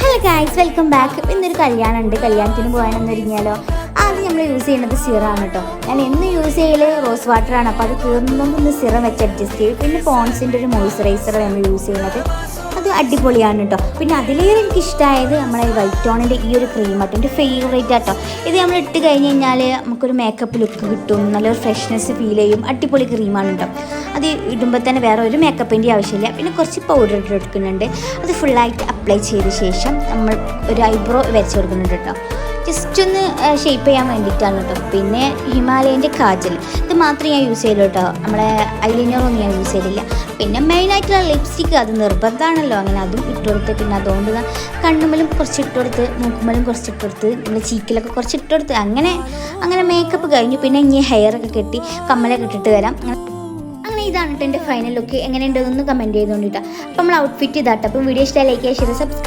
Hello guys, welcome back. ഇന്നൊരു കല്യാണമുണ്ട്. കല്യാണത്തിന് പോകാനെന്നൊരുങ്ങിയാലോ. ആദ്യം നമ്മൾ യൂസ് ചെയ്യുന്നത് സിറാണ് കേട്ടോ. ഞാൻ എന്ന് യൂസ് ചെയ്യൽ റോസ് വാട്ടറാണ്. അപ്പോൾ അത് തീർന്നൊന്ന് സിറം വെച്ച് അഡ്ജസ്റ്റ് ചെയ്യും. പിന്നെ പോൺസിൻ്റെ ഒരു മോയ്സ്ചറൈസർ നമ്മൾ യൂസ് ചെയ്യുന്നത്. അത് അടിപൊളിയാണ് കേട്ടോ. പിന്നെ അതിലേറെ എനിക്ക് ഇഷ്ടമായത് നമ്മളെ വൈറ്റ് ടോണിൻ്റെ ഈ ഒരു ക്രീം ആട്ടോ. എൻ്റെ ഫേവറേറ്റ് ആട്ടോ. ഇത് നമ്മൾ ഇട്ട് കഴിഞ്ഞ് കഴിഞ്ഞാൽ നമുക്കൊരു മേക്കപ്പ് ലുക്ക് കിട്ടും, നല്ലൊരു ഫ്രഷ്നെസ് ഫീൽ ചെയ്യും. അടിപൊളി ക്രീമാണ് കേട്ടോ. അത് ഇടുമ്പോൾ തന്നെ വേറെ ഒരു മേക്കപ്പിൻ്റെ ആവശ്യമില്ല. പിന്നെ കുറച്ച് പൗഡർ ഇട്ട് എടുക്കുന്നുണ്ട്. അത് ഫുള്ളായിട്ട് അപ്ലൈ ചെയ്ത ശേഷം നമ്മൾ ഒരു ഐബ്രോ വരച്ച് കൊടുക്കുന്നുണ്ട് കേട്ടോ. ജസ്റ്റ് ഒന്ന് ഷേപ്പ് ചെയ്യാൻ വേണ്ടിയിട്ടാണ് കേട്ടോ. പിന്നെ ഹിമാലയൻ്റെ കാജൽ ഇത് മാത്രമേ ഞാൻ യൂസ് ചെയ്യലൂ കേട്ടോ. നമ്മളെ ഐലൈനറൊന്നും ഞാൻ യൂസ് ചെയ്തില്ല. പിന്നെ മെയിനായിട്ടുള്ള ലിപ്സ്റ്റിക്ക് അത് നിർബന്ധമാണല്ലോ, അങ്ങനെ അതും ഇട്ടുകൊടുത്ത് പിന്നെ അതുകൊണ്ട് കണ്ണുമ്മലും കുറച്ച് ഇട്ടുകൊടുത്ത്, മൂക്കുമ്മലും കുറച്ച് ഇട്ടുകൊടുത്ത്, നമ്മുടെ ചീക്കിലൊക്കെ കുറച്ച് ഇട്ടുകൊടുത്ത് അങ്ങനെ മേക്കപ്പ് കഴിഞ്ഞു. പിന്നെ ഇനി ഹെയറൊക്കെ കെട്ടി കമ്മലൊക്കെ ഇട്ടിട്ട് വരാം. അങ്ങനെ ഇതാണ് കേട്ടോ എൻ്റെ ഫൈനൽ ലുക്ക്. എങ്ങനെയുണ്ടെന്ന് കമൻറ്റ് ചെയ്തുകൊണ്ടിട്ടാണ്. അപ്പോൾ നമ്മൾ ഔട്ട്ഫിറ്റ് ഇതാട്ടോ. അപ്പം വീഡിയോ ഇഷ്ടമായി ലൈക്ക് ചെയ്യുക, ഷെയർ, സബ്സ്ക്രൈബ്.